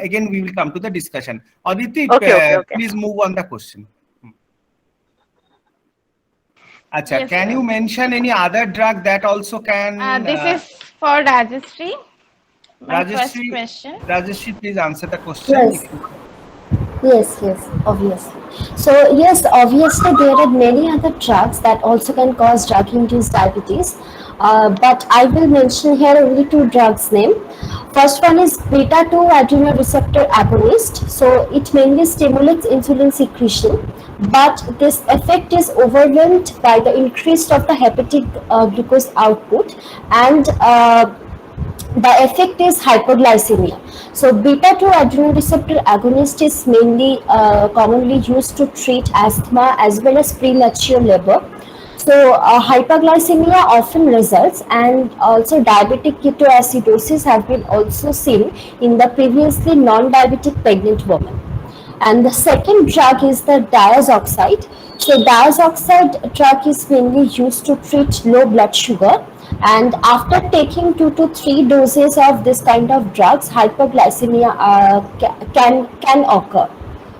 again we will come to the discussion. Aditi, Okay. please move on the question. Acha, Yes, can sir. you mention any other drug that also can This is for Rajastri. My first Rajashri, question. Rajashri, please answer the question. Yes. If you, Yes, obviously. So yes, obviously there are many other drugs that also can cause drug-induced diabetes, but I will mention here only two drugs name. First one is beta-2 adrenal receptor agonist. So it mainly stimulates insulin secretion, but this effect is overwhelmed by the increase of the hepatic glucose output, and the effect is hypoglycemia. So beta 2 adrenal receptor agonist is mainly commonly used to treat asthma as well as premature labor. So hypoglycemia often results, and also diabetic ketoacidosis have been also seen in the previously non-diabetic pregnant woman. And the second drug is the diazoxide. So diazoxide drug is mainly used to treat low blood sugar, and after taking 2 to 3 doses of this kind of drugs, hyperglycemia can occur.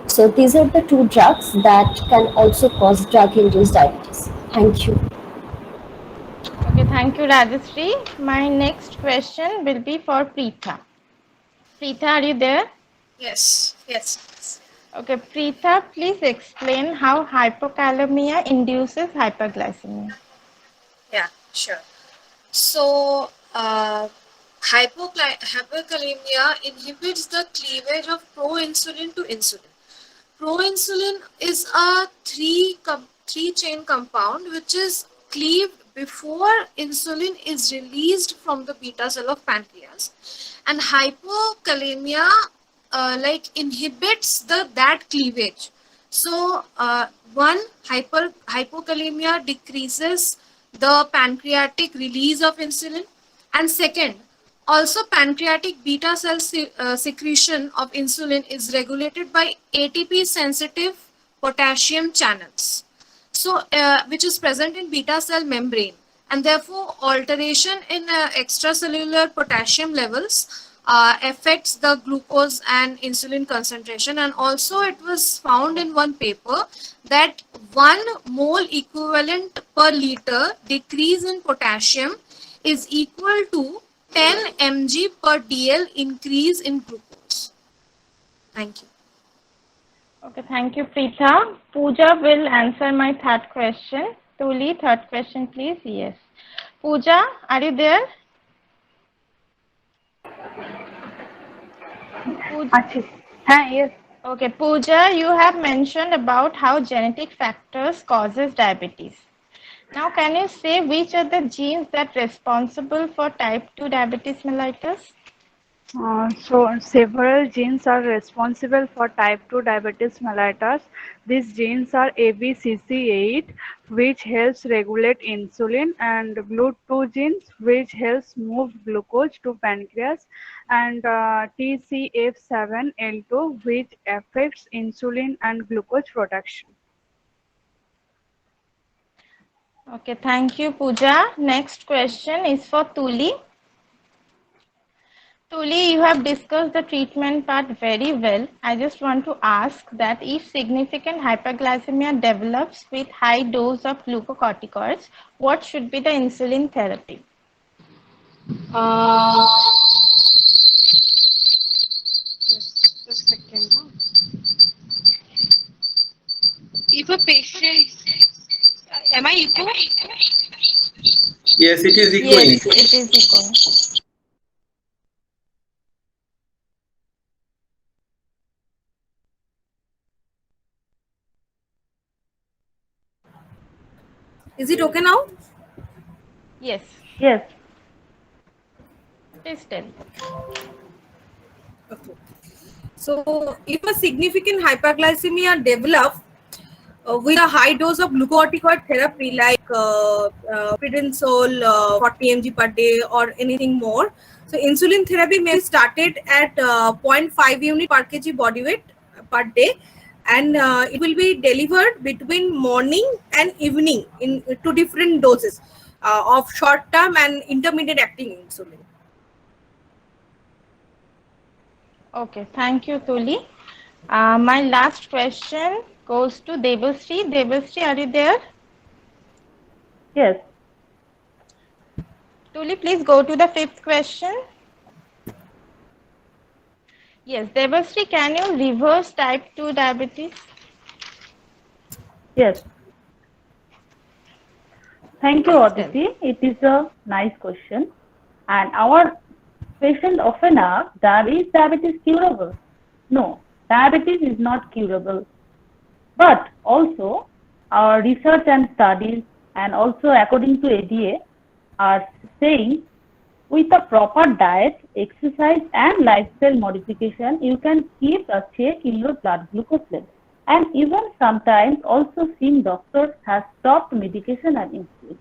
So these are the two drugs that can also cause drug-induced diabetes. Thank you. Okay, thank you, Rajastri. My next question will be for Preetha. Preetha, are you there? Yes. Okay, Preetha, please explain how hypokalemia induces hyperglycemia. Yeah, sure. So, hypokalemia inhibits the cleavage of proinsulin to insulin. Proinsulin is a three chain compound which is cleaved before insulin is released from the beta cell of pancreas, and hypokalemia inhibits that cleavage. So one hypokalemia decreases the pancreatic release of insulin, and second, also pancreatic beta cell secretion of insulin is regulated by ATP sensitive potassium channels, so which is present in beta cell membrane, and therefore alteration in extracellular potassium levels affects the glucose and insulin concentration. And also it was found in one paper that 1 mole equivalent per liter decrease in potassium is equal to 10 mg per dl increase in glucose. Thank you. Okay, thank you, Preetha. Pooja will answer my third question. Tuli, third question, please. Yes. Pooja, are you there? Pooja. Yes. Okay, Pooja, you have mentioned about how genetic factors causes diabetes. Now, can you say which are the genes that responsible for type 2 diabetes mellitus? So several genes are responsible for type 2 diabetes mellitus. These genes are ABCC8, which helps regulate insulin, and GLUT2 genes, which helps move glucose to pancreas, and TCF7L2, which affects insulin and glucose production. Okay, thank you, Pooja. Next question is for Tuli. Tuli, you have discussed the treatment part very well. I just want to ask that if significant hyperglycemia develops with high dose of glucocorticoids, what should be the insulin therapy? Uh, just a second. If a patient, am I echo? yes, it is echoing. Yes, it is echoing. Is it okay now? Yes, Yes. please tell. Okay. So, if a significant hyperglycemia develops with a high dose of glucocorticoid therapy like prednisol 40 mg per day or anything more, so insulin therapy may be started at 0.5 unit per kg body weight per day, and it will be delivered between morning and evening in two different doses of short term and intermediate acting insulin. Okay, thank you, Tuli. My last question goes to Debasri. Debasri, are you there? Yes. Tuli, please go to the fifth question. Yes, Debasri, can you reverse type 2 diabetes? Yes. Thank you, Please tell. Aditi. It is a nice question. And our patients often ask that is diabetes curable? No, diabetes is not curable. But also, our research and studies, and also according to ADA, are saying with a proper diet, exercise, and lifestyle modification, you can keep a check in your blood glucose level. And even sometimes also seeing doctors has stopped medication and insulin.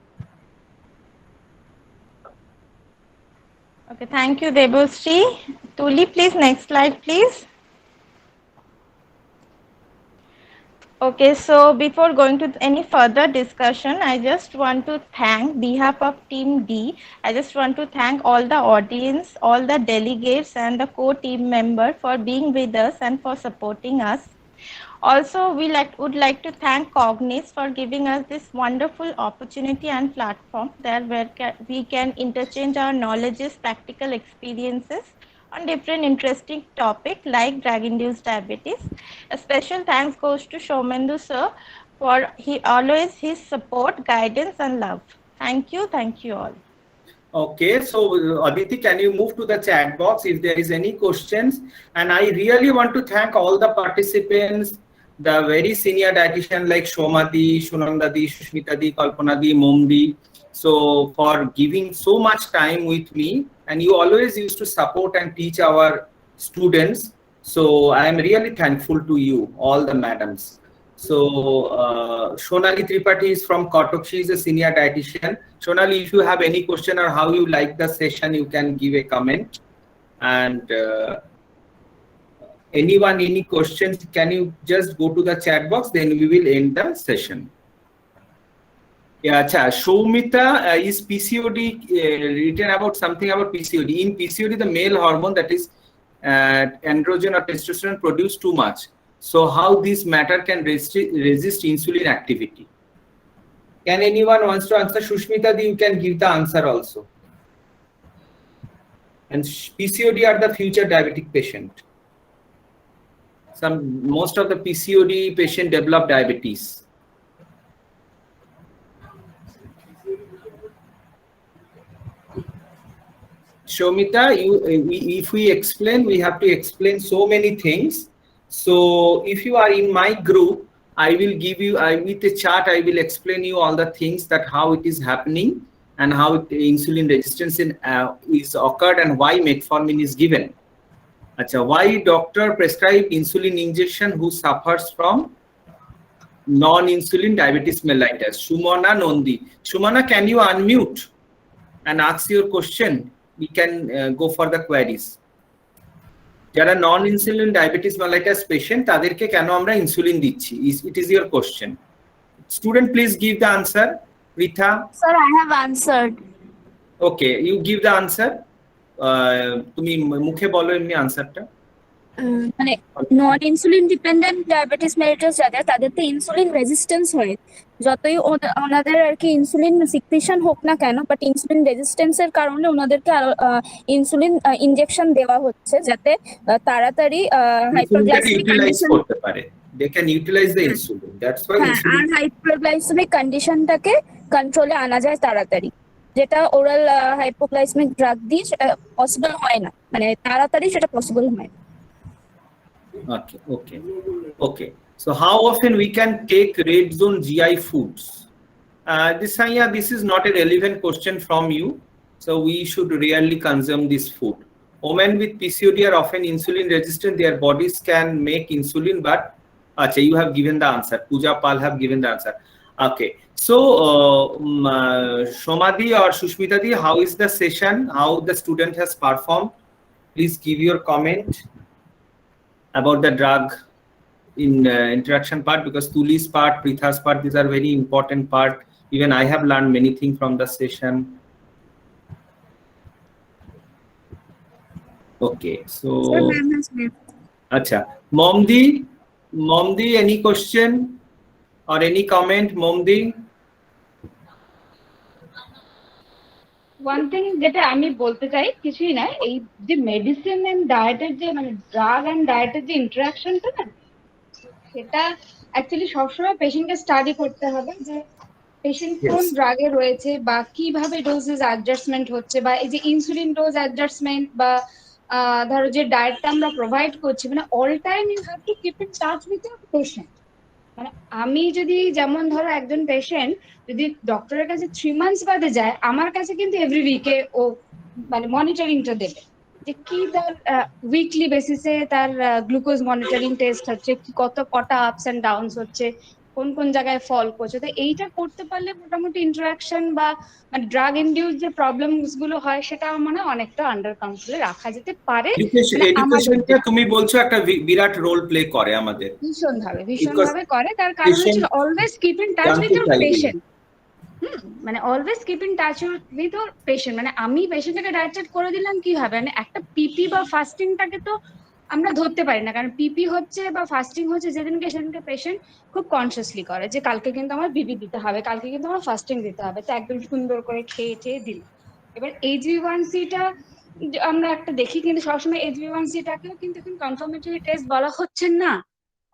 Okay, thank you, Debasri. Tuli, please, next slide, please. Okay, so before going to any further discussion, I just want to thank, behalf of Team D, I just want to thank all the audience, all the delegates and the co-team member for being with us and for supporting us. Also, would like to thank Cognis for giving us this wonderful opportunity and platform where we can interchange our knowledges, practical experiences on different interesting topics like drug-induced diabetes. A special thanks goes to Shomendu sir for always his support, guidance and love. Thank you all. Okay, so Aditi, can you move to the chat box if there is any questions? And I really want to thank all the participants, the very senior dietitian like Shomadi, Shunandadi, Shushmitadi, Kalpanadi, Momdi. So for giving so much time with me, and you always used to support and teach our students. So I am really thankful to you, all the madams. So Shonali Tripathi is from Kotak. She is a senior dietitian. Shonali, if you have any question or how you like the session, you can give a comment. And anyone, any questions, can you just go to the chat box, then we will end the session. Yeah, Shomita is PCOD written about something about PCOD. In PCOD, the male hormone, that is androgen or testosterone, produced too much. So how this matter can resist insulin activity? Can anyone wants to answer? Shushmita, you can give the answer also. And PCOD are the future diabetic patient. Most of the PCOD patient develop diabetes. Shomita, if we explain, we have to explain so many things. So if you are in my group, I will give you, with a chart, I will explain you all the things that how it is happening and how insulin resistance is occurred and why metformin is given. Why doctor prescribe insulin injection who suffers from non-insulin diabetes mellitus? Shumana Nondi. Shumana, can you unmute and ask your question? We can go for the queries. যারা non insulin diabetes mellitus patient তাদেরকে কেন আমরা insulin দিচ্ছি, it is your question. Student please give the answer. Ritha sir, I have answered. Okay, you give the answer. তুমি মুখে বলো এমনি আনসারটা। মানে non insulin dependent diabetes mellitus যাদের, তাদের তো ইনসুলিন রেজিস্ট্যান্স হয়, যতই ওনাদের আর কি ইনসুলিন সিক্রেশন হোক না কেন, বাট ইনসুলিন রেজিস্ট্যান্সের কারণে ওনাদেরকে ইনসুলিন ইনজেকশন দেওয়া হচ্ছে যাতে তাড়াতাড়ি হাইপারগ্লাইসেমিক কন্ডিশন করতে পারে। They can utilize the insulin. That's why insulin. আর হাইপারগ্লাইসেমিক কন্ডিশনটাকে কন্ট্রোলে আনা যায় তাড়াতাড়ি, যেটা ওরাল হাইপোগ্লাইসেমিক ড্রাগ দিয়ে সেটা পসিবল হয় না, মানে তাড়াতাড়ি সেটা পসিবল হয় না। Okay. So how often we can take red zone GI foods? This is not a relevant question from you. So we should rarely consume this food. Women with PCOD are often insulin resistant. Their bodies can make insulin, but you have given the answer. Pooja Pal have given the answer. Okay. So Shomadi or Shushmitadi, how is the session? How the student has performed? Please give your comment about the drug in interaction part, because Tuli's part, Pritha's part, these are very important part. Even I have learned many things from the session. Okay, so Sir, ma'am has left. acha, Momdi, any question or any comment, Momdi? One thing যেটা আমি বলতে চাই কিছুই না, এই যে medicine and ডায়েটের যে মানে ড্রাগ এন্ড ডায়েটের যে ইন্টারাকশনটা না, সেটা অ্যাকচুয়ালি সবসময় পেশেন্টকে স্টাডি করতে হবে যে পেশেন্ট কোন Yes. ড্রাগে রয়েছে বা কিভাবে ডোজেস অ্যাডজাস্টমেন্ট হচ্ছে, বা এই যে ইনসুলিন ডোজ অ্যাডজাস্টমেন্ট বা ধরো যে ডায়েটটা আমরা প্রোভাইড করছি, মানে all time you have to keep in touch with your patient. মানে আমি যদি যেমন ধরো একজন পেশেন্ট যদি ডক্টরের কাছে 3 মান্থস বাদে যায়, আমার কাছে কিন্তু এভরি উইকে ও মানে মনিটরিংটা দেবে যে কি তার উইকলি বেসিসে তার গ্লুকোজ মনিটরিং টেস্ট হচ্ছে, কটা আপস এন্ড ডাউনস হচ্ছে, কোন কোন জায়গায় ফল করছে। তো এইটা করতে পারলে মোটামুটি ইন্টারাকশন বা ড্রাগ ইনডিউস যে প্রবলেমস গুলো হয় সেটা মানে অনেকটা আন্ডার কন্ট্রোলে রাখা যেতে পারে। মানে আমাদের এডুকেশনটা তুমি বলছো একটা বিরাট রোল প্লে করে আমাদের। ভীষণ ভাবে করে, তার কারণ হচ্ছে always keep in touch with your patient. মানে always keep in touch with your patient. মানে আমি পেশেন্টটাকে ডায়েট চার্ট করে দিলাম কি হবে, মানে একটা পিপি বা ফাস্টিংটাকে তো আমরা ধরতে পারি না, কারণ পিপি হচ্ছে বা ফাস্টিং হচ্ছে যেদিনকে সেদিনকে পেশেন্ট খুব কনসিয়াসলি করে যে কালকে কিন্তু আমার পিপি দিতে হবে, কালকে কিন্তু আমার ফাস্টিং দিতে হবে, তো একদম সুন্দর করে খেয়ে দিল। এবার HbA1c-টা আমরা একটা দেখি, কিন্তু সবসময় HbA1c-টাকেও কিন্তু এখন কনফার্মেটরি টেস্ট বলা হচ্ছে না।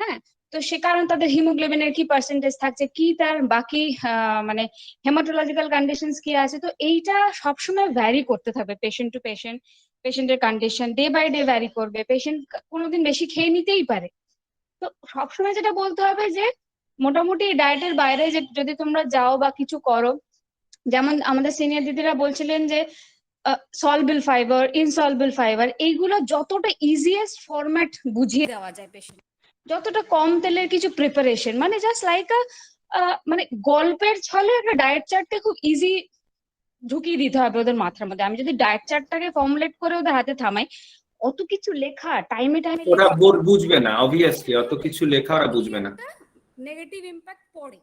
হ্যাঁ, তো সে কারণ তাদের হিমোগ্লোবিনের কি পার্সেন্টেজ থাকছে, কি তার বাকি মানে হেমাটোলজিক্যাল কন্ডিশনস কি আছে, তো এইটা সবসময় ভ্যারি করতে থাকবে পেশেন্ট টু পেশেন্ট। পেশেন্টের condition day by day vary করবে, পেশেন্ট কোনোদিন বেশি খেয়ে নিতেই পারে। তো সবসময় যেটা বলতে হবে যে মোটামুটি ডায়েটের বাইরে যে যদি তোমরা যাও বা কিছু করো, যেমন আমাদের সিনিয়র দিদিরা বলছিলেন যে সলবেল ফাইবার, ইনসলবেল ফাইবার, এইগুলো যতটা ইজিয়েস্ট ফরম্যাট বুঝিয়ে দেওয়া যায় পেশেন্ট, যতটা কম তেলের কিছু প্রিপারেশন, মানে জাস্ট লাইক মানে গল্পের ছলে একটা ডায়েট চার্টকে খুব ইজি ঢুকিয়ে দিতে হবে ওদের মাথার মধ্যে। আমি যদি ডায়েট চার্টটাকে ফর্মুলেট করে ওদের হাতে থামাই, অত কিছু লেখা টাইমে ওরা বুঝবে না, অবভিয়াসলি অত কিছু লেখা ওরা বুঝবে না, নেগেটিভ ইমপ্যাক্ট পড়ে।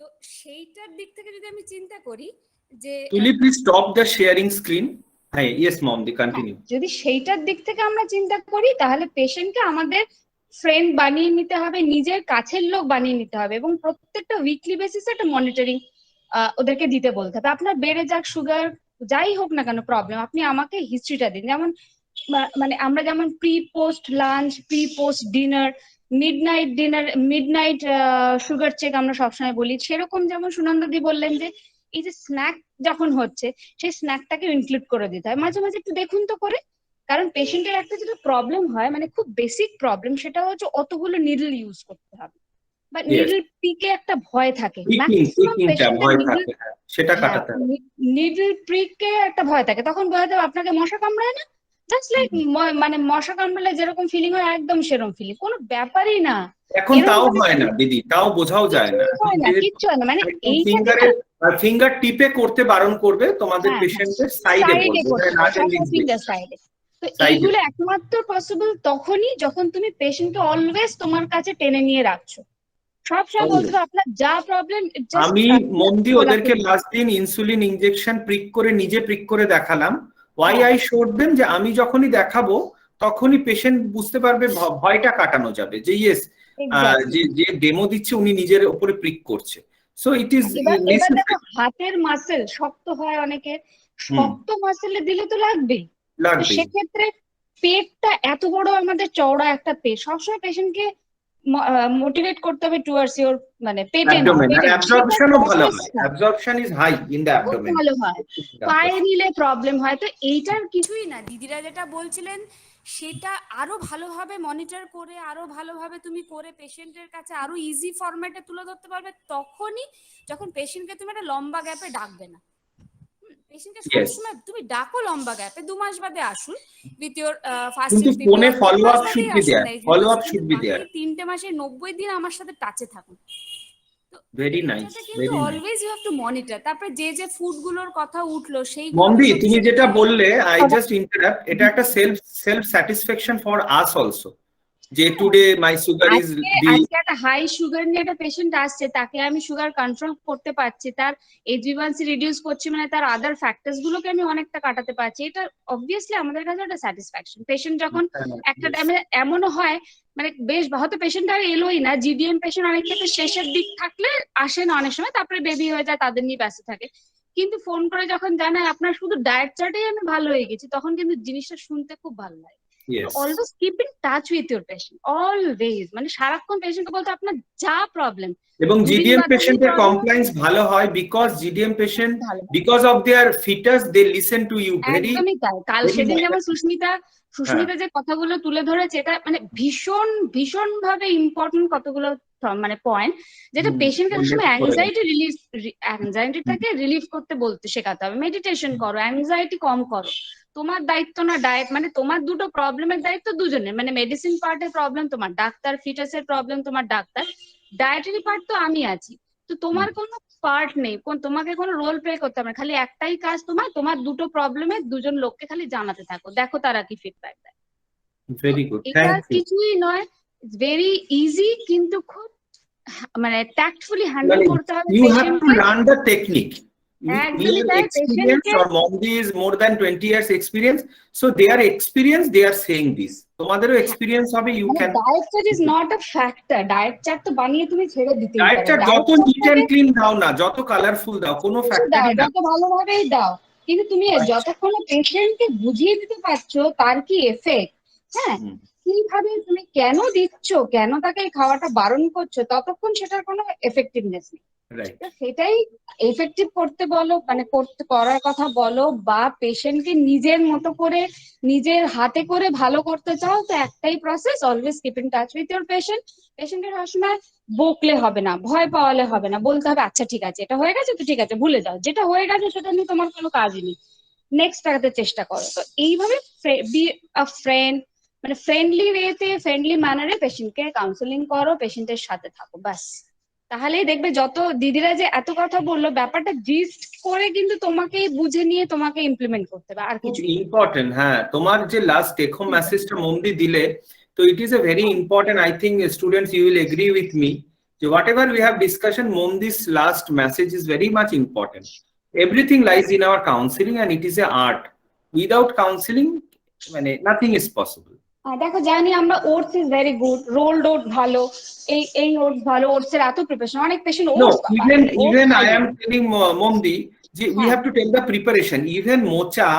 তো সেইটার দিক থেকে যদি আমি চিন্তা করি যে তুলি please stop the sharing screen. হ্যাঁ, ইয়েস মমদি, কন্টিনিউ। যদি সেইটার দিক থেকে আমরা চিন্তা করি, তাহলে পেশেন্টকে আমাদের ফ্রেন্ড বানিয়ে নিতে হবে, নিজের কাছের লোক বানিয়ে নিতে হবে, এবং প্রত্যেকটা উইকলি বেসিসে একটা মনিটরিং ওদেরকে দিতে বলতে হবে। আপনার বেড়ে যাক সুগার, যাই হোক না কেন প্রবলেম, আপনি আমাকে হিস্ট্রিটা দিন। যেমন মানে আমরা যেমন pre post lunch, pre post dinner, midnight sugar check আমরা সবসময় বলি, সেরকম যেমন সুনন্দদি বললেন যে এই যে স্ন্যাক যখন হচ্ছে সেই স্ন্যাকটাকে ইনক্লুড করে দিতে হয় মাঝে মাঝে, একটু দেখুন তো করে। কারণ পেশেন্টের একটা যেটা প্রবলেম হয়, মানে খুব বেসিক প্রবলেম, সেটা হচ্ছে অতগুলো নিডল ইউজ করতে হবে, বা নিডল প্রিকে একটা ভয় থাকে, ম্যাক্সিমাম পেশেন্টের সেটা কাটাতে হবে, নিডল প্রিকে একটা ভয় থাকে। তখন ভয় থাকে আপনাকে মশা কামড়ায় না, জাস্ট লাইক মানে মশা কামড়ালে যেরকম ফিলিং হয় একদম সেরকম ফিলিং, কোনো ব্যাপারই না। এখন তাও হয় না দিদি, তাও বোঝাও যায় না, কিচ্ছু হয় না। মানে ফিঙ্গার টিপে করতে বারণ করবে তোমাদের পেশেন্টের সাইডে ফিঙ্গার সাইডে। তো এইগুলো একমাত্র পসিবল তখনই যখন তুমি পেশেন্টকে অলওয়েজ তোমার কাছে টেনে নিয়ে রাখছো। সবসময় বলতে হবে আপনার যা প্রবলেম। আমি মন্দি ওদেরকে লাস্ট দিন ইনসুলিন ইনজেকশন নিজে প্রিক করে দেখালাম। ওয়াই আই শোড দেম যে আমি যখনই দেখাবো তখনই পেশেন্ট বুঝতে পারবে, ভয়টা কাটানো যাবে যে ইয়েস যে ডেমো দিচ্ছে উনি নিজের উপরে প্রিক করছে। সো ইট ইজ হাতের মাসেল শক্ত হয় অনেকের, শক্ত মাসেলে দিলে তো লাগবেই। সেক্ষেত্রে পেটটা এত বড় আমাদের চওড়া একটা পেট, সবসময় পেশেন্টকে মোটিভেট করতে হবে টুয়ার্ডস ইওর মানে পেটে না, অ্যাবজর্পশনও ভালো হয়, absorption is high in the abdomen, ভালো হয়। পায়ে নিলে প্রবলেম হয়। তো এইটার কিছুই না, দিদিরা যেটা বলছিলেন সেটা আরো ভালোভাবে মনিটর করে, আরো ভালোভাবে তুমি করে পেশেন্টের কাছে আরো ইজি ফরম্যাটে তুলে ধরতে পারবে তখনই যখন পেশেন্টকে তুমি একটা লম্বা গ্যাপে ডাকবে না। পেশেন্টকে সবসময় তুমি ডাকো লম্বা গ্যাপে, 2 মাস বাদে আসুন উইথ ইওর ফাস্টিং পিরিয়ড, ফোনে follow up should be there, follow up should be there. 3টে মাসে 90 দিন আমার সাথে টাচে থাকুন। Very nice, very nice. Always you have to monitor. তারপরে যে ফুড গুলোর কথা উঠলো সেই মন্দি তুমি যেটা বললে, আই জাস্ট ইন্টারাপ্ট, এটা একটা self satisfaction for us also, যে টুডে মাই সুগার ইজ আজকে একটা হাই সুগার নিয়ে একটা পেশেন্ট আসছে, তাকে আমি সুগার কন্ট্রোল করতে পারছি, তার HbA1c রিডিউস করছি, মানে তার আদার ফ্যাক্টরস গুলোকে আমি অনেকটা কাটাতে পারছি, এটা অবভিয়াসলি আমাদের কাছে একটা স্যাটিসফ্যাকশন। পেশেন্ট যখন একটা টাইমে এমনও হয় মানে বেশ হয়তো পেশেন্ট আর এলোই না, GDM পেশেন্ট অনেক ক্ষেত্রে শেষের দিক থাকলে আসে না অনেক সময়, তারপরে বেবি হয়ে যায়, তাদের নিয়ে ব্যস্ত থাকে, কিন্তু ফোন করে যখন জানায় আপনার শুধু ডায়েট চার্টেই আমি ভালো হয়ে গেছি, তখন কিন্তু জিনিসটা শুনতে খুব ভালো লাগে। Always keep in touch with your patient, always, মানে সারাক্ষণ পেশেন্টকে বলতে আপনার যা প্রবলেম। এবং জিডিএম পেশেন্টের কমপ্লায়েন্স ভালো হয় because GDM patient because of their fetus they listen to you very. একদমই তাই। কাল সেদিন যেমন সুস্মিতা যে কথাগুলো তুলে ধরেছে, এটা মানে ভীষণ ভাবে ইম্পর্টেন্ট কতগুলো মানে পয়েন্ট, যেটা পেশেন্টকে সবসময় অ্যাংজাইটিটাকে রিলিফ করতে বলতে শেখাতে হবে। মেডিটেশন করো, অ্যাংজাইটি কম করো, তোমার দায়িত্ব না ডায়েট, মানে তোমার দুটো প্রবলেমের দায়িত্ব দুজনের, মানে মেডিসিন পার্টের প্রবলেম তোমার ডাক্তার, ফিটাসের প্রবলেম তোমার ডাক্তার, ডায়েটারি পার্ট তো আমি আছি, তো তোমার কোনো পার্ট নেই, তোমাকে কোনো রোল প্লে করতে হবে না, খালি একটাই কাজ তোমার দুটো প্রবলেমে দুজন লোককে খালি জানাতে থাকো, দেখো তারা কি ফিডব্যাক দেয়। ভেরি গুড, এটা কিছুই নয়, ভেরি ইজি, কিন্তু খুব মানে ট্যাক্টফুলি হ্যান্ডেল করতে হবে। You have to learn the technique. Experience or Momdi is more than 20 years experience, so their experience they are saying this. তোমাদেরও এক্সপেরিয়েন্স হবে, you can. Diet chart is not a factor, diet chart তো বানিয়ে তুমি ছেড়ে দিতে পারো। Diet chart যত neat and clean দাও না, যত কালারফুল দাও, কোনো ফ্যাক্টরই না, যত ভালোভাবেই দাও, কিন্তু তুমি যতক্ষণ পেশেন্টকে বুঝিয়ে দিতে পারছো তার কি এফেক্ট, হ্যাঁ কিভাবে তুমি কেন দিচ্ছ, কেন তাকে খাওয়াটা বারণ করছো, ততক্ষণ সেটার কোনো এফেক্টিভনেস নেই। সেটাই এফেক্টিভ করতে বলো, মানে করার কথা বলো, বা পেশেন্টকে নিজের মতো করে নিজের হাতে করে ভালো করতে চাও, তো একটাই process, always keep in touch with your patient. পেশেন্টের সবসময় বকলে হবে না, ভয় পাওয়ালে হবে না, বলতে হবে আচ্ছা ঠিক আছে, এটা হয়ে গেছে তো ঠিক আছে, ভুলে যাও, যেটা হয়ে গেছে সেটা নিয়ে তোমার কোনো কাজই নেই, নেক্সট টাকাতে চেষ্টা করো। তো এইভাবে বি আ ফ্রেন্ড, মানে ফ্রেন্ডলি ওয়েতে, ফ্রেন্ডলি ম্যানারে পেশেন্টকে কাউন্সেলিং করো, পেশেন্টের সাথে থাকো, ব্যাস। তাহলেই দেখবে যত দিদিরা যে এত কথা বললো, ব্যাপারটা জিস্ট করে কিন্তু তোমাকেই বুঝে নিয়ে তোমাকে ইমপ্লিমেন্ট করতে হবে, আর কিছু ইম্পর্টেন্ট। হ্যাঁ, তোমার যে লাস্ট টেক হোম মেসেজটা মমদি দিলে, তো it is a very important. I think students you will agree with me যে whatever we have discussion, মমদিস last message is very much important. Everything lies in our counselling and it is a art. Without counselling মানে nothing is possible. দেখো জানি আমরা oats is very good, rolled oat ভালো, এই oats ভালো, ওটস এর এত প্রিপারেশন, অনেক patient even I am telling Momdi, we have to tell the preparation. Even mocha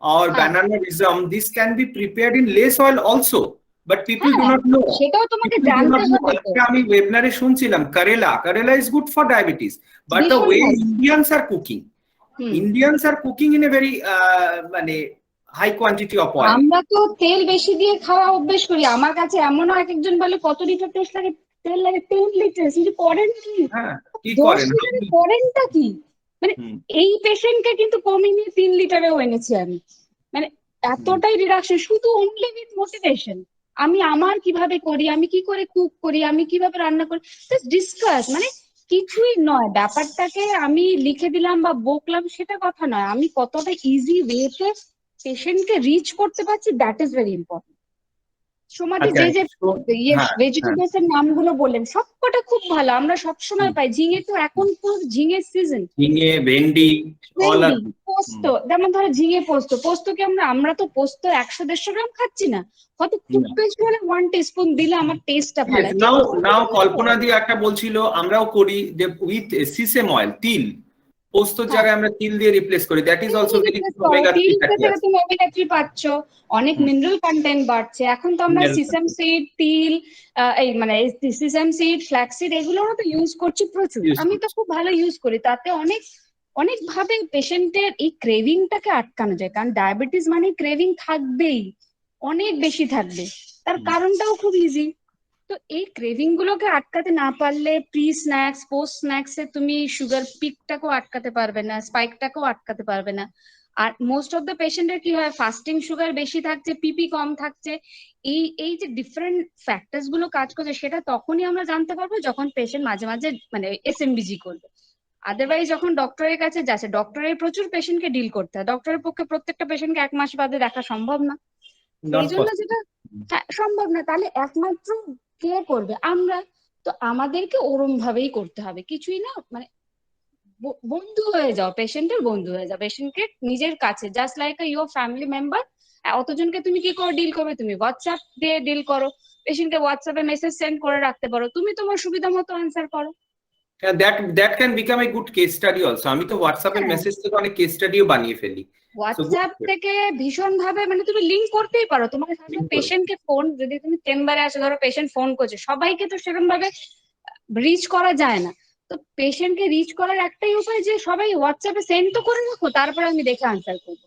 or bananaism, this can be prepared in less oil also, but people do not know. সেটাও তোমাকে জানতে হবে। আমি ওয়েবিনারে শুনছিলাম Karela is good for diabetes, but the way Indians are cooking in a very মানে high quantity of oil. আমরা তো তেল বেশি দিয়ে খাওয়া অভ্যেস করি। আমার কাছে এমনও এক একজন বলে কত লিটার তেল লাগে 10 লিটার, কিন্তু করেন কি? কি করেন? করেনটা কি? মানে এই পেশেন্টকে কিন্তু কমিয়ে নিয়ে 3 লিটারেও এনেছি আমি, মানে এতটাই রিডাকশন, শুধু অনলি উইথ মোটিভেশন। আমি আমার কিভাবে করি, আমি কি করে কুক করি, আমি কিভাবে রান্না করি, জাস্ট ডিসকাস, মানে কিছুই নয়। ব্যাপারটাকে আমি লিখে দিলাম বা বকলাম সেটা কথা নয়, আমি কতটা ইজি ওয়েতে পেশেন্টকে রিচ করতে পারছি, দ্যাট ইজ ভেরি ইম্পর্টেন্ট। সমাজে যে ভেজিটেবলস এর নামগুলো বললেন সবকটা খুব ভালো, আমরা সবসময় পাই। ঝিঙে তো এখন পুরো ঝিঙের সিজন, ঝিঙে, ভেন্ডি, পোস্ত, যেমন ধরো ঝিঙে পোস্ত কি আমরা তো পোস্ত 100-150 গ্রাম খাচ্ছি না, হয়তো খুব বেশি হলে 1 টিস্পুন দিলে আমার টেস্টটা ভালো। নাও কল্পনা দিয়ে একটা বলছিল, আমরাও করি যে উইথ সিসেম অয়েল, তিল, পোস্তর জায়গায় আমরা তিল দিয়ে রিপ্লেস করি, that is also very omega 3 fatty acid. তুমি ওমেগা 3 পাচ্ছ, অনেক মিনারেল কন্টেন্ট বাড়ছে। এখন তো আমরা সিসাম সিড, তিল, এই মানে সিসাম সিড, ফ্ল্যাক্স সিড, এগুলোও তো ইউজ করছি প্রচুর। আমি তো খুব ভালো ইউজ করি, তাতে অনেক ভাবে পেশেন্টের এই ক্রেভিংটাকে আটকানো যায়। কারণ ডায়াবেটিস মানে ক্রেভিং থাকবেই, অনেক বেশি থাকবে, তার কারণটাও খুব ইজি। তো এই ক্রেভিং গুলোকে আটকাতে না পারলে প্রি স্ন্যাক্স, পোস্ট স্ন্যাক্স এ তুমি সুগার পিকটাকেও আটকাতে পারবে না, স্পাইকটাকেও আটকাতে পারবে না। আর মোস্ট অফ দ্য পেশেন্টের কি হয়, ফাস্টিং সুগার বেশি থাকছে, পিপি কম থাকছে, এই যে ডিফারেন্ট ফ্যাক্টরস গুলো কাজ করছে, সেটা তখনই আমরা জানতে পারবো যখন পেশেন্ট মাঝে মাঝে মানে এসএমবিজি করবে। আদারওয়াইজ যখন ডক্টরের কাছে যাচ্ছে, ডক্টরের প্রচুর পেশেন্টকে ডিল করতে হয়, ডক্টরের পক্ষে প্রত্যেকটা পেশেন্টকে 1 মাস বাদে দেখা সম্ভব না। এই জন্য যেটা হ্যাঁ সম্ভব না, তাহলে একমাত্র কে করবে? আমরা। তো আমাদেরকে ওরম ভাবেই করতে হবে, কিছুই না, মানে বন্ধু হয়ে যাও, পেশেন্টের বন্ধু হয়ে যাও, পেশেন্টকে নিজের কাছে just like your family member. অতজনকে তুমি কি করে ডিল করবে? তুমি হোয়াটসঅ্যাপ দিয়ে ডিল করো, পেশেন্টকে হোয়াটসঅ্যাপে মেসেজ সেন্ড করে রাখতে পারো, তুমি তোমার সুবিধা মতো আনসার করো। that can become a good case study also. আমি তো হোয়াটসঅ্যাপের মেসেজ থেকে অনেক কেস স্টাডিও বানিয়ে ফেলি। হোয়াটসঅ্যাপ থেকে ভীষণ ভাবে মানে তুমি লিঙ্ক করতেই পারো, তোমার সাথে পেশেন্টকে ফোন, যদি তুমি চেম্বারে আসো, ধরো পেশেন্ট ফোন করছে, সবাইকে তো সেরকম ভাবে রিচ করা যায় না। তো পেশেন্টকে রিচ করার একটাই উপায় যে সবাই হোয়াটসঅ্যাপে সেন্ড তো করে রাখো, তারপরে আমি দেখে আনসার করবো।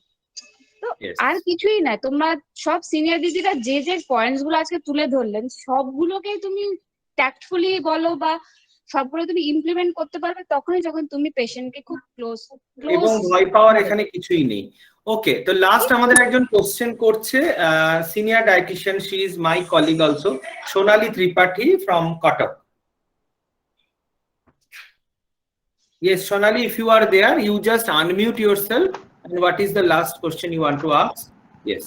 তো আর কিছুই না, তোমরা সব সিনিয়র দিদিরা যে যে পয়েন্টস গুলো আজকে তুলে ধরলেন, সবগুলোকেই তুমি ট্যাক্টফুলি বলো বা সবগুলো তুমি ইমপ্লিমেন্ট করতে পারবে তখনই যখন তুমি পেশেন্টকে খুব ক্লোজ এবং ভয় পাওয়ার এখানে কিছুই নেই। ওকে, তো লাস্ট আমাদের একজন কোশ্চেন করছে, senior dietician, she is my colleague also, Sonali Tripathi from Cuttack. Yes, Sonali, if you are there, you just unmute yourself. And what is the last question you want to ask? Yes.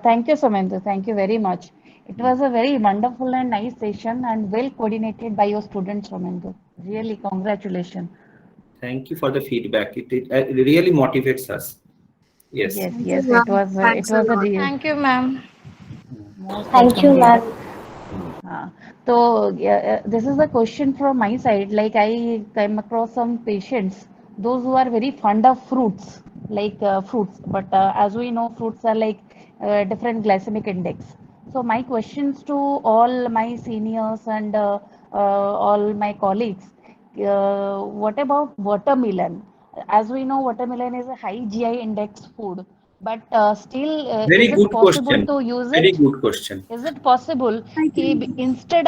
Thank you, Somendu. Thank you very much. It was a very wonderful and nice session and well coordinated by your students, Somendu. Really, congratulations. Thank you for the feedback. It really motivates us. Yes. Yes, yes. It was a real. Thank you, ma'am. Thank you, ma'am. So this is a question from my side. Like I came across some patients, those who are very fond of fruits, like fruits. But as we know, fruits are like different glycemic index. So my questions to all my seniors and all my colleagues, what about watermelon? As we know, watermelon is a high GI index food. But still, very is good it possible question. to use Very it? good question. Is it possible instead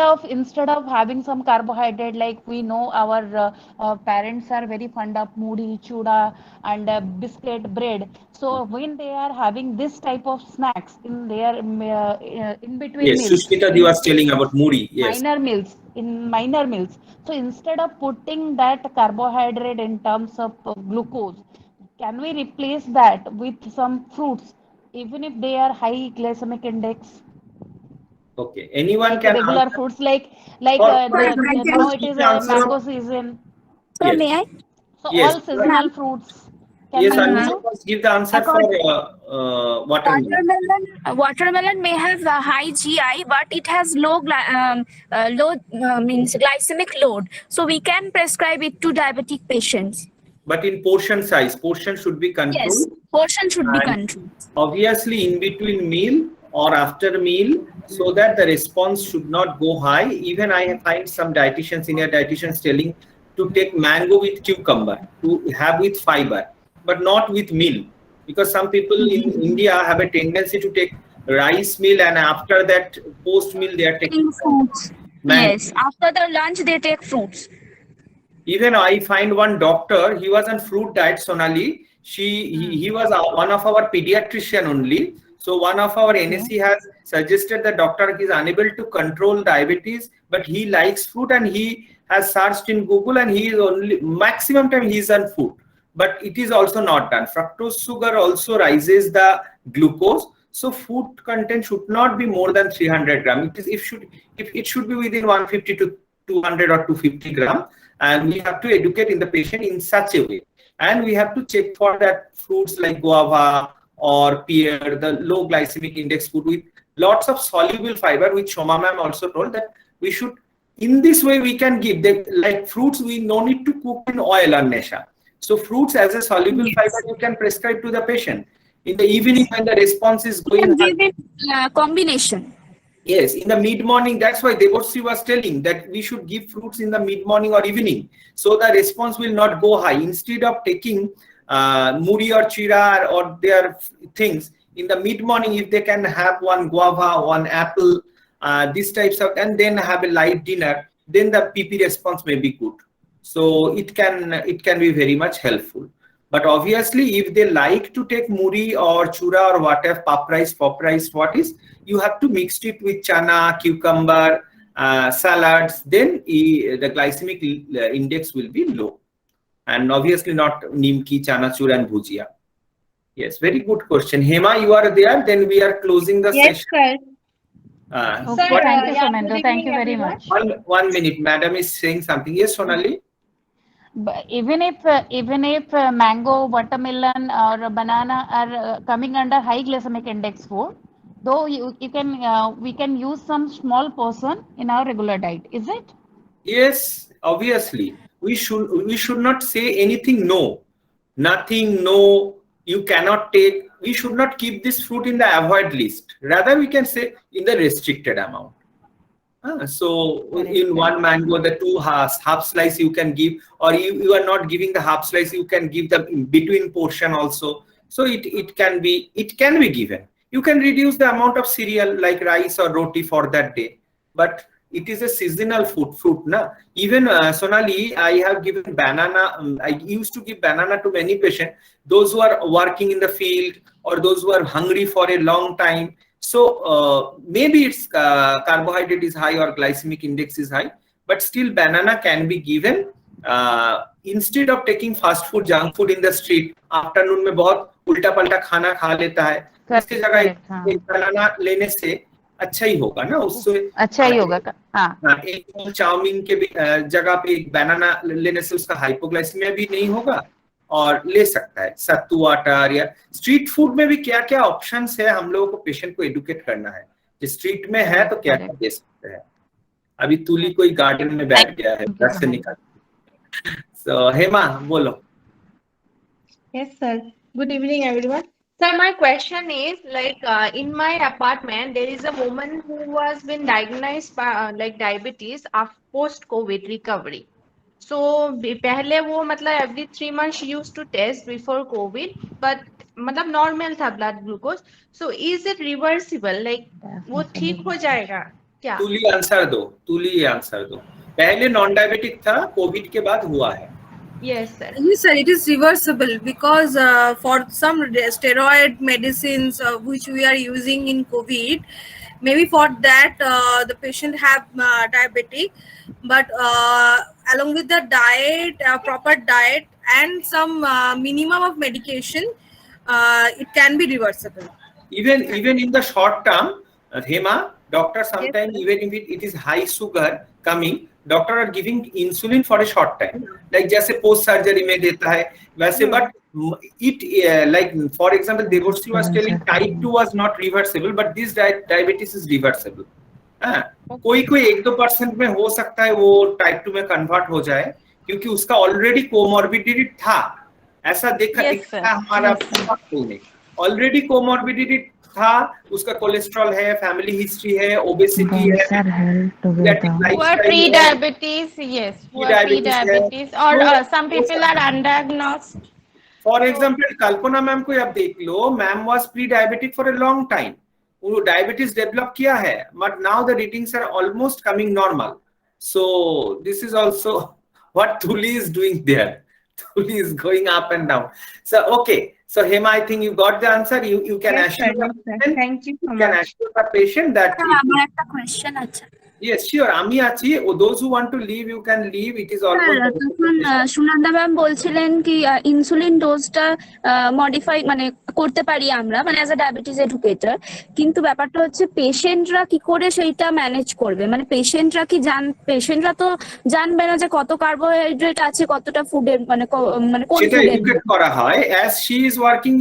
of having some carbohydrate, like we know our parents are very fond of moody, chuda, and biscuit, bread. So when they are having this type of snacks in their in between yes, meals, Sushmita, you was telling about moody. Yes. Minor meals. So instead of putting that carbohydrate in terms of glucose, can we replace that with some fruits, even if they are high glycemic index? Okay, anyone like can regular answer. fruits, like now it is a mango season. So may I? So Yes. all seasonal fruits. Yes, I will give the answer for watermelon. Watermelon may have a high GI, but it has low means glycemic load. So we can prescribe it to diabetic patients. But in portion size, portion should be controlled. Yes, portion should be controlled. Obviously, in between meal or after meal, so that the response should not go high. Even I find some dietitians, senior dietitians, telling to take mango with cucumber, to have with fiber, but not with meal, because some people in India have a tendency to take rice meal, and after that post meal they are taking fruits. Yes, after the lunch they take fruits. Even I find one doctor, he was on fruit diet, Sonali. He was one of our pediatrician only. So one of our NSC has suggested the doctor is unable to control diabetes, but he likes fruit, and he has searched in Google, and he is only maximum time he is on food. But it is also not done. Fructose sugar also rises the glucose. So food content should not be more than 300 gram. It should be within 150 to 200 or 250 gram. And we have to educate in the patient in such a way. And we have to check for that fruits like guava or pear, the low glycemic index food with lots of soluble fiber, which Shoma ma'am also told that we should, in this way we can give them, like fruits, we no need to cook in oil or nesha. So fruits as a soluble fiber you can prescribe to the patient. In the evening when the response is going give it combination. Yes, in the mid-morning, that's why Devorsi was telling that we should give fruits in the mid-morning or evening, so the response will not go high. Instead of taking muri or chira or their things in the mid-morning, if they can have one guava, one apple, these types of, and then have a light dinner, then the PP response may be good. So it can be very much helpful. But obviously, if they like to take muri or chura or whatever, pop rice, what is, you have to mix it with chana, cucumber, salads, then the glycemic index will be low. And obviously not nimki, chanachur and bhujia. Yes, very good question. Hema, you are there, then we are closing the Yes, session. sir. Uh, Sir, what- Thank you, yeah, Somendra. good Thank you evening, very everyone. much. one minute, madam is saying something. Yes, Sonali? But even if mango, watermelon, or banana are coming under high glycemic index food, though you can we can use some small portion in our regular diet. Is it? Yes, obviously. We should not say anything no. Nothing, no, you cannot take. We should not keep this fruit in the avoid list. Rather, we can say in the restricted amount. So in one mango, the two half slice you can give, or you are not giving the half slice, you can give the in between portion also. So it can be given. You can reduce the amount of cereal like rice or roti for that day, but it is a seasonal fruit, na. Even Sonali, I have given banana. I used to give banana to many patients, those who are working in the field or those who are hungry for a long time. So maybe its carbohydrate is high or glycemic index is high, but still banana can be given instead of taking fast food, junk food in the street. Afternoon में बहुत उल्टा पल्टा खाना खा लेता है, इसकी जगह एक बनाना लेने से अच्छा ही होगा ना, उससे अच्छा ही होगा। हाँ, एक चाउमीन के जगह पे एक बनाना लेने से उसका हाइपोग्लाइसीमिया भी नहीं होगा और ले सकता है। सत्तू वाटर या स्ट्रीट फूड में भी क्या क्या ऑप्शंस है, हम लोगों को पेशेंट को एडुकेट करना है। जो स्ट्रीट में है तो क्या क्या दे सकते हैं। अभी तुली कोई गार्डन में बैठ गया है, घर से निकल। So हेमा बोलो। Yes, sir. Good evening, everyone. Sir, my question is like in my apartment, there is a woman who was been diagnosed by like diabetes after post-COVID recovery. So पहले वो मतलब every 3 months she used to test before COVID, but मतलब normal था blood glucose. So is it reversible? Like वो ठीक हो जाएगा क्या? तुली आंसर दो, तुली आंसर दो। पहले नॉन डायबिटिक था, कोविड के बाद हुआ है। Yes, sir. Yes, sir, it is reversible because for some steroid medicines which we are using in COVID, maybe for that the patient have diabetic, but along with the diet, proper diet and some minimum of medication, it can be reversible. Even in the short term, Hema, doctor sometimes even if it is high sugar coming, doctor are giving insulin for a short time, like जैसे post surgery में देता है वैसे, but it like for example Devorsi was telling type 2 was not reversible, but this diabetes is reversible. कोई 1-2% में हो सकता है वो टाइप 2 में कन्वर्ट हो जाए क्योंकि उसका ऑलरेडी कोमॉर्बिडिटी था, ऐसा दिखता हमारा ऑलरेडी कोमॉर्बिडिटी था, उसका कोलेस्ट्रॉल है, फैमिली हिस्ट्री है, ओबेसिटी है, pre-diabetes, yes, pre-diabetes, or some people are undiagnosed. For example, Kalpana ma'am को आप देख लो, ma'am was pre-diabetic for a long time. वो diabetes develop किया है, but now the readings are almost coming normal. So this is also what Tuli is doing there. Tuli is going up and down. So okay. So Hema, I think you got the answer. You can assure the patient. Thank you so You can assure the patient that. আমার একটা question আছে। Yes, sure. আমি আছি। Those who want to leave, you can leave. It is almost. তখন Sunanda ma'am বলছিলেন কি insulin ডোজটা modify মানে করতে পারি আমরা মানে অ্যাজ আ ডায়াবেটিস এডুকেটর, কিন্তু ব্যাপারটা হচ্ছে পেশেন্টরা কি করে সেইটা ম্যানেজ করবে, মানে পেশেন্টরা তো জানবে না যে কত কার্বোহাইড্রেট আছে কতটা ফুডের মানে কোন সেটা ফুডের এডুকেট করা হয়, as she is working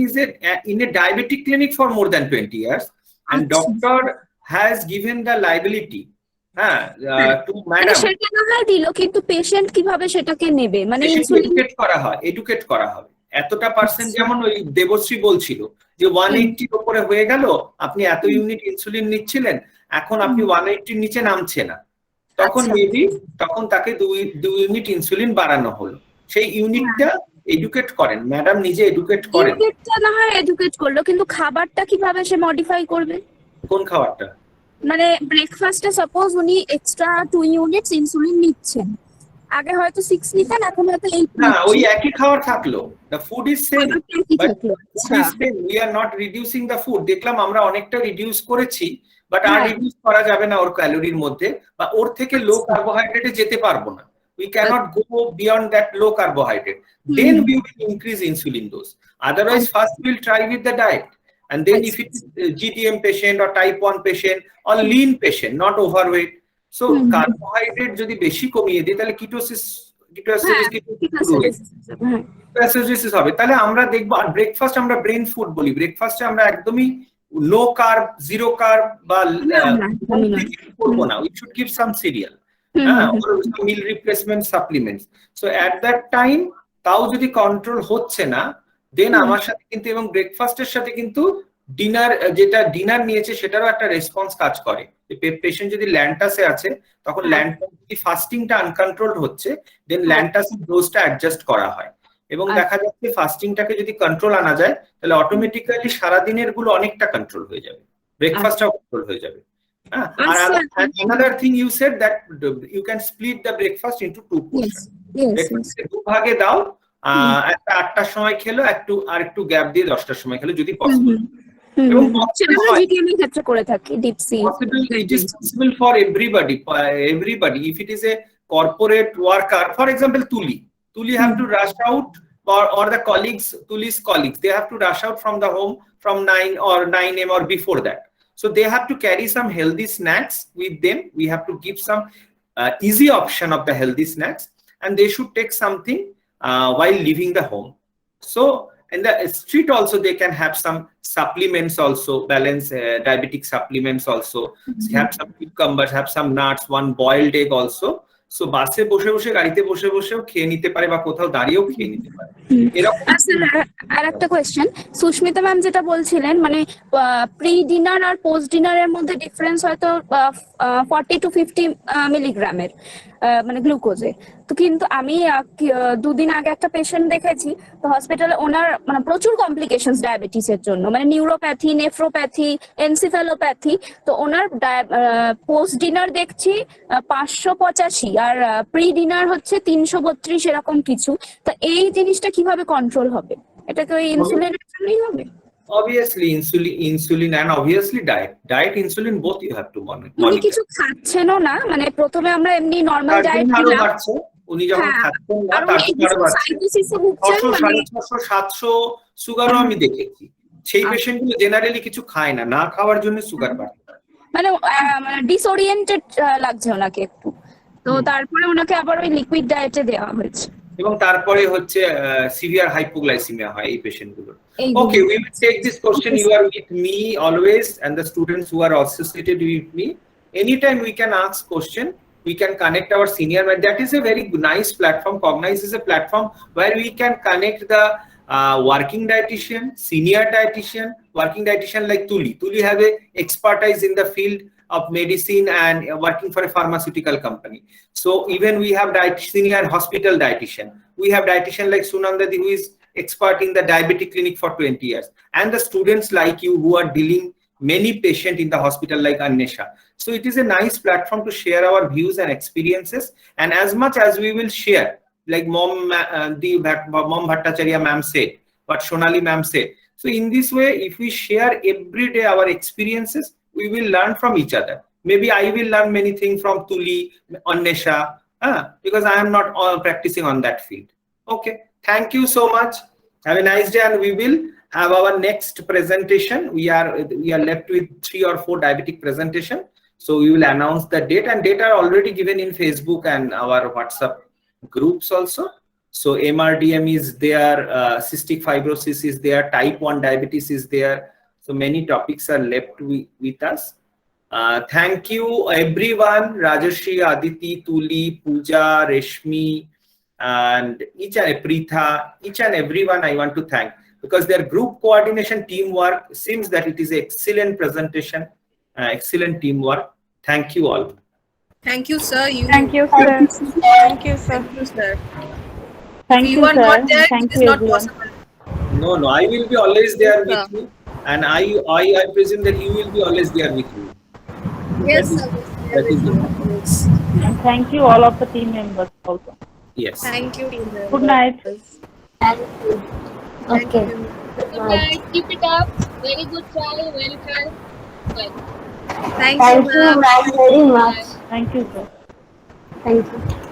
in a diabetic clinic for more than 20 years and doctor has given the liability to madam. সেটা না হয় দিল, কিন্তু পেশেন্ট কিভাবে সেটাকে নেবে, মানে ইনসুলিন এডুকেট করা হবে এতটা পার্সেন্ট। যেমন ওই দেবশ্রী বলছিল যে 180 এর উপরে হয়ে গেল, আপনি এত ইউনিট ইনসুলিন নিচ্ছিলেন, এখন আপনি 180 এর নিচে নামছে না, তখন মেবি তখন তাকে 2 ইউনিট ইনসুলিন বাড়ানো হলো। সেই ইউনিটটা এডুকেট করেন ম্যাডাম, নিজে এডুকেট করেন। ইউনিটটা না হয় এডুকেট করলো, কিন্তু খাবারটা কিভাবে সে মডিফাই করবে? কোন খাবারটা? মানে ব্রেকফাস্টে সাপোজ উনি এক্সট্রা 2 ইউনিটস ইনসুলিন নিচ্ছেন, আগে হয়তো 6 নিতেন, এখন হয়তো 8 না, ওই একই খাবার থাকলো, the food is same, but food is same, we are not reducing the food। দেখলাম আমরা অনেকটা রিডিউস করেছি, বাট আর রিডিউস করা যাবে না ওর ক্যালোরির মধ্যে, বা ওর থেকে লো কার্বোহাইড্রেটে যেতে পারবো না। We cannot go beyond that low carbohydrate. Then we will increase insulin dose. Otherwise, first we'll try with the diet. And then if it's a GTM patient or type 1 patient or lean patient, not overweight. So carbohydrate যদি বেশি কমিয়ে দিই তাহলে ketosis হবে। তাহলে আমরা দেখবো আর breakfast আমরা ব্রেন ফুড বলি, ব্রেকফাস্টে আমরা একদমই লো কার্ব, জিরো কার্ব বা করবো না। We should give some cereal, meal replacement supplements. So at that time তাও যদি কন্ট্রোল হচ্ছে না, দেন আমার সাথে কিন্তু এবং ব্রেকফাস্টের সাথে কিন্তু ডিনার, যেটা ডিনার নিয়েছে সেটারও একটা রেসপন্স কাজ করে। পেশেন্ট যদি ল্যান্টাসে আছে তখন ল্যান্টাস যদি ফাস্টিংটা আনকন্ট্রোলড হচ্ছে, দেন ল্যান্টাসের ডোজটা অ্যাডজাস্ট করা হয় এবং দেখা যাচ্ছে ফাস্টিংটাকে যদি কন্ট্রোল আনা যায় তাহলে অটোমেটিক্যালি সারাদিনের গুলো অনেকটা কন্ট্রোল হয়ে যাবে, ব্রেকফাস্টটাও কন্ট্রোল হয়ে যাবে। আর another thing you said that you can split the breakfast into 2 portions. ব্রেকফাস্টকে 2 ভাগে দাও, একটা 8টার সময় খেলো, আর একটু গ্যাপ দিয়ে 10টার সময় খেলো যদি পসিবল। এবং it is possible for everybody. If it is a corporate worker, for example, Tuli have to rush out, or the Tuli's colleagues, they have to rush out from the home from 9 or 9 a.m. or before that. So they have to carry some healthy snacks with them. We have to give some easy option of the healthy snacks, and they should take something while leaving the home. So in the street also they can have some supplements also, balance diabetic supplements also, have some cucumbers, have some nuts, 1 boiled egg also. So বাসে বসে বসে, গাড়িতে বসে বসেও খেয়ে নিতে পারে বা কোথাও দাঁড়িয়েও খেয়ে নিতে পারে। আর একটা কোয়েশ্চেন, সুস্মিতা ম্যাম যেটা বলছিলেন মানে প্রি ডিনার আর পোস্ট ডিনারের মধ্যে ডিফারেন্স হয়তো 40 to 50 মিলিগ্রামের মানে গ্লুকোজে। তো কিন্তু আমি 2 দিন আগে একটা পেশেন্ট দেখেছি, তো হসপিটালে ওনার মানে প্রচুর কমপ্লিকেশনস ডায়াবেটিসের জন্য, মানে নিউরোপ্যাথি, নেফ্রোপ্যাথি, এনসিফ্যালোপ্যাথি। তো ওনার পোস্ট ডিনার দেখছি 585 আর প্রি ডিনার হচ্ছে 332 এরকম কিছু। তো এই জিনিসটা কিভাবে কন্ট্রোল হবে? এটা কি ইনসুলিনের জন্যই হবে? Obviously insulin and obviously diet insulin both you have to monitor. উনি কিছু খাচ্ছেনও না, মানে প্রথমে আমরা এমনি নরমাল ডায়েট দিলাম, উনি যখন খাচ্ছেন না তার সাইটোসিসে ভুগছেন, 650 700 সুগারও আমি দেখেছি। সেই পেশেন্টগুলো জেনারেলি কিছু খায় না খাওয়ার জন্য সুগার বাড়ে, মানে ডিসওরিয়েন্টেড লাগছে ওনাকে একটু। তো তারপরে ওনাকে আবার ওই লিকুইড ডায়েটে দেওয়া হয়েছে এবং তারপরে হচ্ছে সিভিয়ার হাইপোগ্লাইসিমিয়া হয় এই পেশেন্টগুলোর। Okay, we will take this question. You are with me always, and the students who are associated with me, anytime we can ask question, we can connect our senior. That is a very nice platform. Cognize is a platform where we can connect the working dietitian, senior dietitian, working dietitian like Tuli have a expertise in the field of medicine and working for a pharmaceutical company. So even we have senior hospital dietitian. We have dietitian like Sunandadi, who is expert in the diabetic clinic for 20 years, and the students like you who are dealing many patients in the hospital like Annesha. So it is a nice platform to share our views and experiences, and as much as we will share, like Mom Bhattacharya ma'am said, what Sonali ma'am said. So in this way, if we share every day our experiences, we will learn from each other. Maybe I will learn many things from Tuli, Annesha, because I am not practicing on that field. Okay, thank you so much. Have a nice day, and we will have our next presentation. We are left with 3 or 4 diabetic presentation. So we will announce the date, and date are already given in Facebook and our WhatsApp groups also. So MRDM is there, cystic fibrosis is there, type 1 diabetes is there. So many topics are left with us. Thank you everyone, Rajashri, Aditi, Tuli, Pooja, Reshmi, and Pritha, each and everyone I want to thank, because their group coordination teamwork seems that it is excellent presentation, excellent teamwork. Thank you all. Thank you, sir. Thank you, sir. Thank you, sir. Thank you, sir. Thank If you, you are sir. not there, Thank it is you, not everyone. possible. No, I will be always there with you, and I presume that you will be always there with me. Yes, sir. That is it. And thank you all of the team members also. Yes. Thank you. Good night. Thank you. Okay. Good night. Keep it up. Very good try. Well done. Bye. Thank Thank you, you, ma'am. ma'am, very much. Thank you, sir. Thank you.